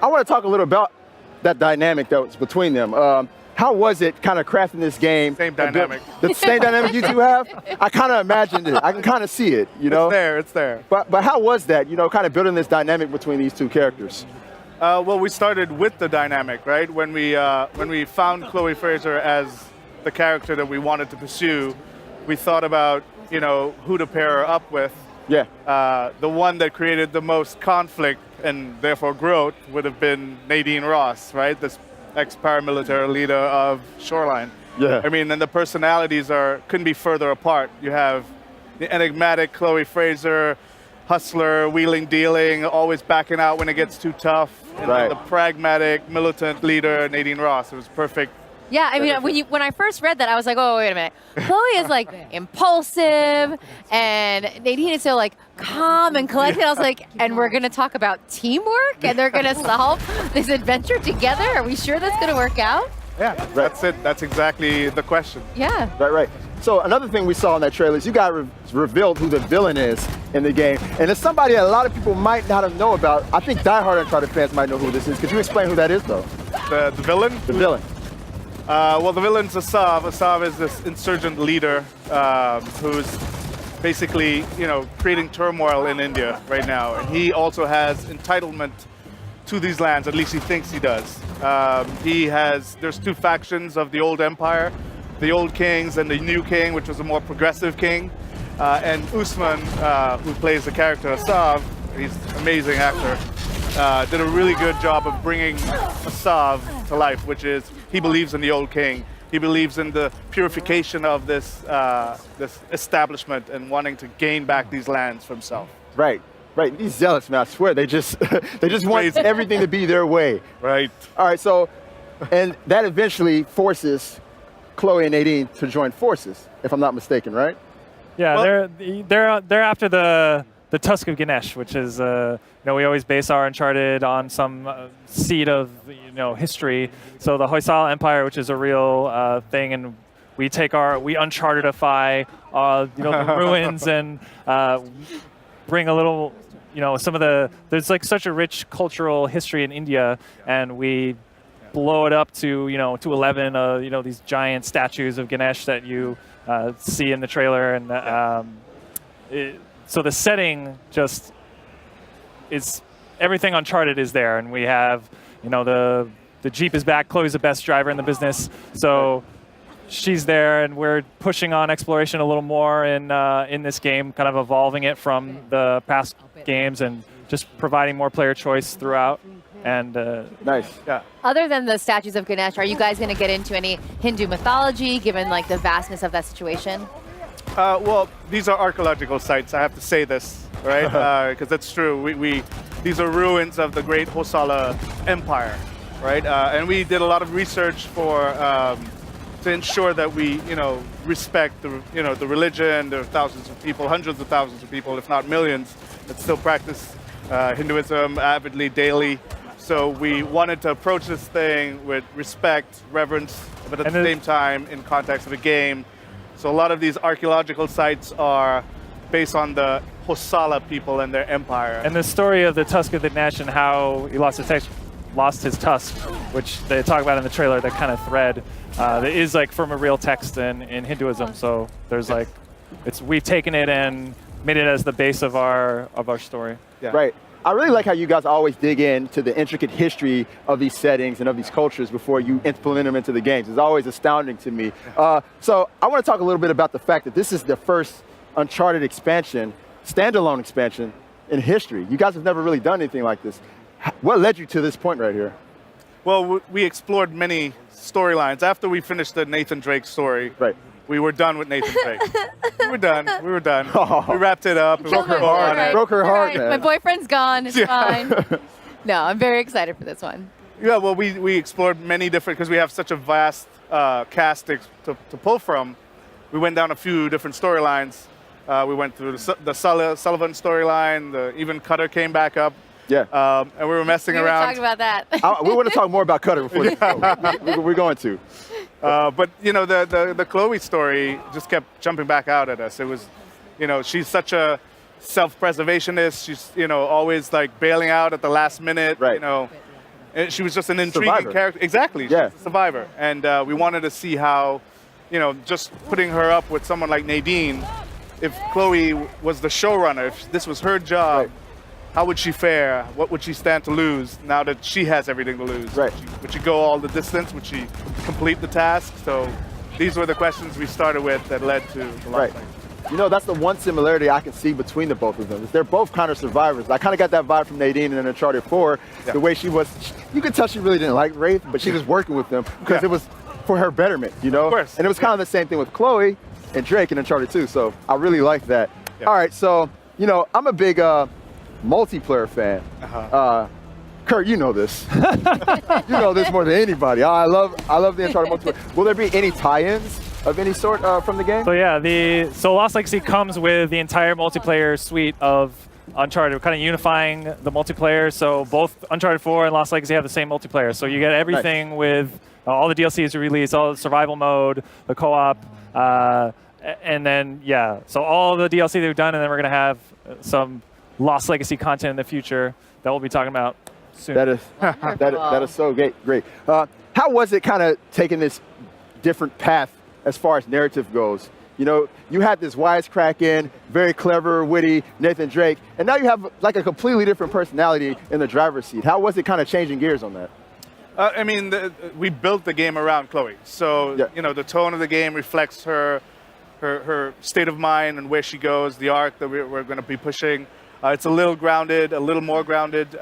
I want to talk a little about that dynamic that was between them. How was it kind of crafting this game? Same dynamic. The same dynamic you two have? I kind of imagined it. I can kind of see it, you know? It's there. But how was that, you know, kind of building this dynamic between these two characters? Well, we started with the dynamic, right? When we found Chloe Frazer as the character that we wanted to pursue, we thought about, you know, who to pair her up with. Yeah. The one that created the most conflict and therefore growth would have been Nadine Ross, right? This ex-paramilitary leader of Shoreline. Yeah. I mean, and the personalities couldn't be further apart. You have the enigmatic Chloe Frazer, hustler, wheeling, dealing, always backing out when it gets too tough. And right. then the pragmatic, militant leader, Nadine Ross. It was perfect. Yeah, I mean, when I first read that, I was like, oh, wait a minute. Chloe is like impulsive, and Nadine is so like calm and collected. I was like, and we're going to talk about teamwork, and they're going to solve this adventure together? Are we sure that's going to work out? Yeah, that's it. That's exactly the question. Yeah. Right. So another thing we saw in that trailer is you guys revealed who the villain is in the game. And it's somebody that a lot of people might not have known about. I think diehard Uncharted fans might know who this is. Could you explain who that is, though? The villain? The villain. Well, the villain's Assav. Assav is this insurgent leader who's basically, you know, creating turmoil in India right now. And he also has entitlement to these lands, at least he thinks he does. There's two factions of the old empire, the old kings and the new king, which was a more progressive king. And Usman, who plays the character Assav, he's an amazing actor, did a really good job of bringing Assav to life, which is he believes in the old king. He believes in the purification of this this establishment and wanting to gain back these lands for himself. Right. These zealots, man, I swear, they just want everything to be their way. Right. All right, so, and that eventually forces Chloe and Nadine to join forces, if I'm not mistaken, right? Yeah, well, they're after the Tusk of Ganesh, which is you know, we always base our Uncharted on some seed of, you know, history. So the Hoysala Empire, which is a real thing, and we Unchartedify you know, the ruins and bring a little, you know, there's like such a rich cultural history in India, and we blow it up to, you know, to 11, you know, these giant statues of Ganesh that you see in the trailer, and so the setting just is everything Uncharted is there, and we have, you know, the Jeep is back. Chloe's the best driver in the business, so she's there, and we're pushing on exploration a little more in this game, kind of evolving it from the past games and just providing more player choice throughout. And nice. Yeah. Other than the statues of Ganesh, are you guys going to get into any Hindu mythology, given like the vastness of that situation? Well, these are archaeological sites. I have to say this, right? Because that's true. These are ruins of the great Hoysala Empire, right? And we did a lot of research to ensure that we, you know, respect the, you know, the religion. There are thousands of people, hundreds of thousands of people, if not millions, that still practice Hinduism avidly, daily. So we wanted to approach this thing with respect, reverence, but at the same time in context of a game. So a lot of these archaeological sites are based on the Hoysala people and their empire. And the story of the Tusk of Ganesh and how he lost his tusk, which they talk about in the trailer, that kind of thread, that is like from a real text in Hinduism. So there's like, we've taken it and made it as the base of our story. Yeah. Right. I really like how you guys always dig into the intricate history of these settings and of these cultures before you implement them into the games. It's always astounding to me. So I want to talk a little bit about the fact that this is the first Uncharted expansion, standalone expansion in history. You guys have never really done anything like this. What led you to this point right here? Well, we explored many storylines. After we finished the Nathan Drake story, right, we were done with Nathan Drake. We were done. Oh. We wrapped it up. Broke her heart. Right. Broke her heart, right. man. My boyfriend's gone. It's fine. No, I'm very excited for this one. Yeah, well, we explored many different, because we have such a vast cast to pull from. We went down a few different storylines. We went through the Sullivan storyline. Even Cutter came back up. Yeah. And we were messing We were around. talking about that. We want to talk more about Cutter before this show. We're going to. But, you know, the Chloe story just kept jumping back out at us. It was, you know, she's such a self-preservationist. She's, you know, always like bailing out at the last minute. Right. You know, And she was just an intriguing Survivor. character. Exactly. Yeah. She's a survivor. And we wanted to see how, just putting her up with someone like Nadine, if Chloe was the showrunner, if this was her job, Right. how would she fare? What would she stand to lose now that she has everything to lose? Right. Would she go all the distance? Would she complete the task? So these were the questions we started with that led to the Right. Lost Legacy. That's the one similarity I can see between the both of them. Is they're both kind of survivors. I kind of got that vibe from Nadine in Uncharted 4. Yeah. The way she was, you could tell she really didn't like Wraith, but she was working with them because Yeah. it was for her betterment, Of course. And it was kind of the same thing with Chloe and Drake in Uncharted 2. So I really like that. Yeah. All right, so I'm a big multiplayer fan. Kurt, you know this. You know this more than anybody. I love the Uncharted multiplayer. Will there be any tie-ins of any sort from the game? So yeah, so Lost Legacy comes with the entire multiplayer suite of Uncharted. We're kind of unifying the multiplayer. So both Uncharted 4 and Lost Legacy have the same multiplayer. So you get everything with all the DLCs released, all the survival mode, the co-op, and then so all the DLC they've done, and then we're gonna have some Lost Legacy content in the future that we'll be talking about soon. That is so great. How was it kind of taking this different path as far as narrative goes? You had this wisecracking, very clever, witty Nathan Drake, and now you have like a completely different personality in the driver's seat. How was it kind of changing gears on that? We built the game around Chloe. So, Yeah. the tone of the game reflects her state of mind and where she goes, the arc that we're going to be pushing. It's a little grounded, a little more grounded,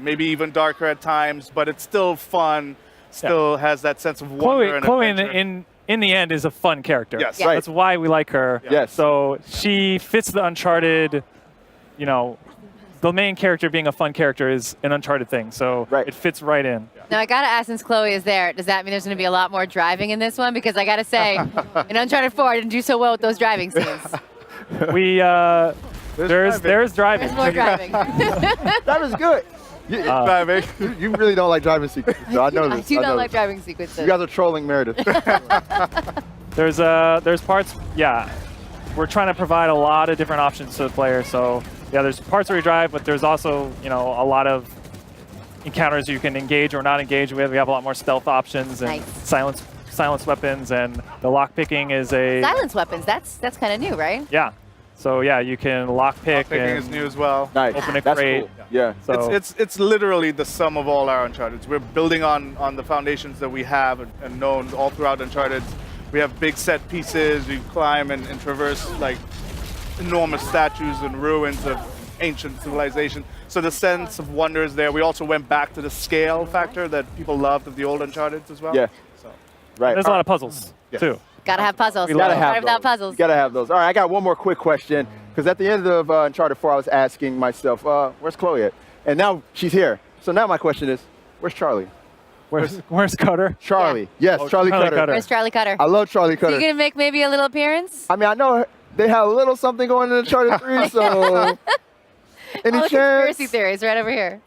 maybe even darker at times, but it's still fun, still has that sense of wonder and Chloe adventure. in the end is a fun character. Yes. Yeah. Right. That's why we like her. Yes. So she fits the Uncharted, the main character being a fun character is an Uncharted thing. So Right. it fits right in. Now I gotta ask, since Chloe is there, does that mean there's gonna be a lot more driving in this one? Because I gotta say, in Uncharted 4, I didn't do so well with those driving scenes. There's driving. There's more driving. That was good. You really don't like driving sequences. So I know I this. do know not like this. driving sequences. You guys are trolling Meredith. There's parts. Yeah, we're trying to provide a lot of different options to the player. So there's parts where you drive, but there's also a lot of encounters you can engage or not engage with. We have a lot more stealth options and Nice. silence weapons, and the lock picking is a Silence weapons, that's kind of new, right? yeah. So you can lock pick Picking and is new as well. Nice. Open a That's crate. cool. Yeah. So It's literally the sum of all our Uncharted. We're building on the foundations that we have and known all throughout Uncharted. We have big set pieces. We climb and traverse like enormous statues and ruins of ancient civilization. So the sense of wonder is there. We also went back to the scale factor that people loved of the old Uncharted as well. Yeah. So. Right. there's a lot of puzzles Yes. too. Gotta have puzzles. We You gotta love have Right without those. puzzles. You gotta have those. All right, I got one more quick question. Because at the end of Uncharted 4, I was asking myself, where's Chloe at? And now she's here. So now my question is, where's Charlie? Where's Cutter? Charlie. Yes, Oh, Charlie Charlie Cutter. Cutter. Where's Charlie Cutter? I love Charlie So Cutter. you gonna make maybe a little appearance? I mean, I know they had a little something going in Uncharted 3, so any All the chance? conspiracy theories right over here.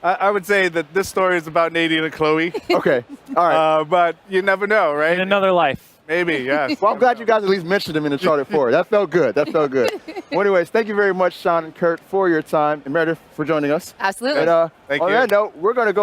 I would say that this story is about Nadine and Chloe, Okay, all right. but you never know, right? In another life. Maybe, yes. Well, I'm glad you guys at least mentioned him in Uncharted 4. That felt good. Well, anyways, thank you very much, Sean and Kurt, for your time, and Meredith for joining us. Absolutely. And Thank on you. that note, we're going to go